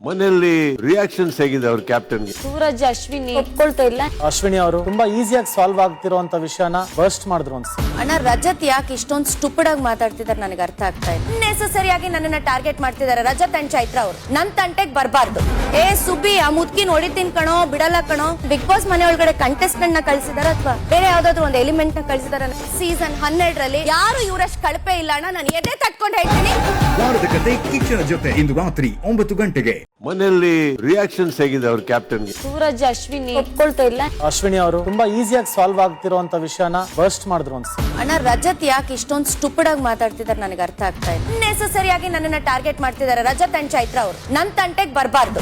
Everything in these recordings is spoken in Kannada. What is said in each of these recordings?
ಮನೆಯಲ್ಲಿ ರಿಯಾಕ್ಷನ್ಸ್ ಹೇಗಿದೆ ಅವ್ರ ಕ್ಯಾಪ್ಟನ್ಗೆ? ಸೂರಜ್ ಅಶ್ವಿನಿ ಒಪ್ಕೊಳ್ತಾ ಇಲ್ಲ. ಅಶ್ವಿನಿ ಅವರು ತುಂಬಾ ಈಸಿಯಾಗಿ ಸಾಲ್ವ್ ಆಗ್ತಿರುವಂತ ವಿಷಯನ ಬರ್ಸ್ಟ್ ಮಾಡಿದ್ರು ಅನ್ಸುತ್ತೆ. ಅಣ್ಣ ರಜತ್ ಯಾಕೆ ಇಷ್ಟೊಂದು ಸ್ಟುಪಿಡ್ ಆಗಿ ಮಾತಾಡ್ತಿದಾರೆ ನನಗೆ ಅರ್ಥ ಆಗ್ತಾ ಇಲ್ಲ. ನೆಸೆಸರಿ ಆಗಿ ನನ್ನನ್ನ ಟಾರ್ಗೆಟ್ ಮಾಡ್ತಿದ್ದಾರೆ ರಜತ್ ಅಂಡ್ ಚೈತ್ರ ಅವರು. ನನ್ ತಂಟೆಗೆ ಬರಬಾರ್ದು. ಸುಬ್ಬಿ ಆ ಮುದ್ಕಿ ನೋಡಿತೀನಿ ಕಣೋ ಬಿಡಲ್ಲ ಕಣೋ. ಬಿಗ್ ಬಾಸ್ ಮನೆ ಒಳಗಡೆ ಕಂಟೆಸ್ಟೆಂಟ್ ನ ಕಳ್ಸಿದಾರ ಅಥವಾ ಬೇರೆ ಯಾವ್ದಾದ್ರು ಒಂದು ಎಲಿಮೆಂಟ್ ನ ಕಳ್ಸಿದಾರ? ಸೀಸನ್ 12ರಲ್ಲಿ ಯಾರು ಇವರಷ್ಟು ಕಳಪೆ ಇಲ್ಲ ಅಣ್ಣ. ನಾನು ಎದೆ ತಟ್ಕೊಂಡು ಹೇಳ್ತೀನಿ. ವಾರದ ಕತೆ ಕಿಚ್ಚನ ಜೊತೆ ಇಂದು ರಾತ್ರಿ 9 ಗಂಟೆಗೆ. ಮನೆಯಲ್ಲಿ ರಿಯಾಕ್ಷನ್ಸ್ ಹೇಗಿದೆ ಅವ್ರ ಕ್ಯಾಪ್ಟನ್ಗೆ? ಸೂರಜ್ ಅಶ್ವಿನಿ ಒಪ್ಕೊಳ್ತಾ ಇಲ್ಲ. ಅಶ್ವಿನಿ ಅವರು ತುಂಬಾ ಈಸಿಯಾಗಿ ಸಾಲ್ವ್ ಆಗ್ತಿರುವಂತ ವಿಷಯನ ಬರ್ಸ್ಟ್ ಮಾಡಿದ್ರು ಅನ್ಸುತ್ತೆ. ಅಣ್ಣ ರಜತ್ ಯಾಕೆ ಇಷ್ಟೊಂದು ಸ್ಟುಪಿಡ್ ಆಗಿ ಮಾತಾಡ್ತಿದಾರೆ ನನಗೆ ಅರ್ಥ ಆಗ್ತಾ ಇಲ್ಲ. ನೆಸೆಸರಿ ಆಗಿ ನನ್ನನ್ನ ಟಾರ್ಗೆಟ್ ಮಾಡ್ತಿದ್ದಾರೆ ರಜತ್ ಅಂಡ್ ಚೈತ್ರ ಅವರು. ನನ್ ತಂಟೆಗೆ ಬರಬಾರ್ದು.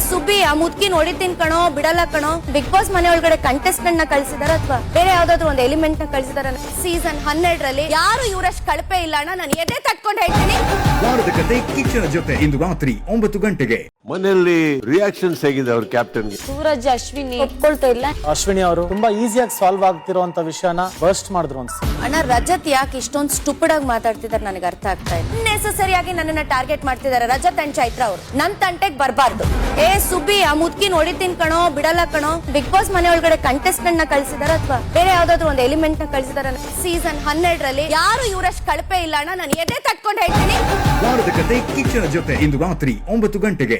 ಸುಬ್ಬಿ ಆ ಮುದ್ಕಿ ನೋಡಿತೀನಿ ಕಣೋ ಬಿಡಲ್ಲ ಕಣೋ. ಬಿಗ್ ಬಾಸ್ ಮನೆ ಒಳಗಡೆ ಕಂಟೆಸ್ಟೆಂಟ್ ನ ಕಳ್ಸಿದಾರ ಅಥವಾ ಬೇರೆ ಯಾವ್ದಾದ್ರು ಒಂದು ಎಲಿಮೆಂಟ್ ನ ಕಳ್ಸಿದಾರ? ಸೀಸನ್ 12ರಲ್ಲಿ ಯಾರು ಇವರಷ್ಟು ಕಳಪೆ ಇಲ್ಲ ಅಣ್ಣ. ನಾನು ಎದೆ ತಟ್ಕೊಂಡು ಹೇಳ್ತೀನಿ. ವಾರದ ಕತೆ ಕಿಚ್ಚನ ಜೊತೆ ಇಂದು ರಾತ್ರಿ 9 ಗಂಟೆಗೆ. ಮನೆಯಲ್ಲಿ ರಿಯಾಕ್ಷನ್ಸ್ ಹೇಗಿದೆ ಅವ್ರ ಕ್ಯಾಪ್ಟನ್ಗೆ? ಸೂರಜ್ ಅಶ್ವಿನಿ ಒಪ್ಕೊಳ್ತಾ ಇಲ್ಲ. ಅಶ್ವಿನಿ ಅವರು ತುಂಬಾ ಈಸಿಯಾಗಿ ಸಾಲ್ವ್ ಆಗ್ತಿರುವಂತ ವಿಷಯನ ಬರ್ಸ್ಟ್ ಮಾಡಿದ್ರು ಅನ್ಸುತ್ತೆ. ಅಣ್ಣ ರಜತ್ ಯಾಕೆ ಇಷ್ಟೊಂದು ಸ್ಟುಪಿಡ್ ಆಗಿ ಮಾತಾಡ್ತಿದಾರೆ ನನಗೆ ಅರ್ಥ ಆಗ್ತಾ ಇಲ್ಲ. ನೆಸೆಸರಿ ಆಗಿ ನನ್ನನ್ನ ಟಾರ್ಗೆಟ್ ಮಾಡ್ತಿದ್ದಾರೆ ರಜತ್ ಅಂಡ್ ಚೈತ್ರ ಅವರು. ನನ್ ತಂಟೆಗೆ ಬರಬಾರ್ದು. ಸುಬ್ಬಿ ಆ ಮುದ್ಕಿ ನೋಡಿತೀನಿ ಕಣೋ ಬಿಡಲ್ಲ ಕಣೋ. ಬಿಗ್ ಬಾಸ್ ಮನೆ ಒಳಗಡೆ ಕಂಟೆಸ್ಟೆಂಟ್ ನ ಕಳ್ಸಿದಾರ ಅಥವಾ ಬೇರೆ ಯಾವ್ದಾದ್ರು ಒಂದು ಎಲಿಮೆಂಟ್ ನ ಕಳ್ಸಿದಾರ? ಸೀಸನ್ 12ರಲ್ಲಿ ಯಾರು ಇವರಷ್ಟು ಕಳಪೆ ಇಲ್ಲ ಅಣ್ಣ. ನಾನು ಎದೆ ತಟ್ಕೊಂಡು ಹೇಳ್ತೀನಿ. ವಾರದ ಕತೆ ಕಿಚ್ಚನ ಜೊತೆ ಇಂದು ರಾತ್ರಿ 9 ಗಂಟೆಗೆ.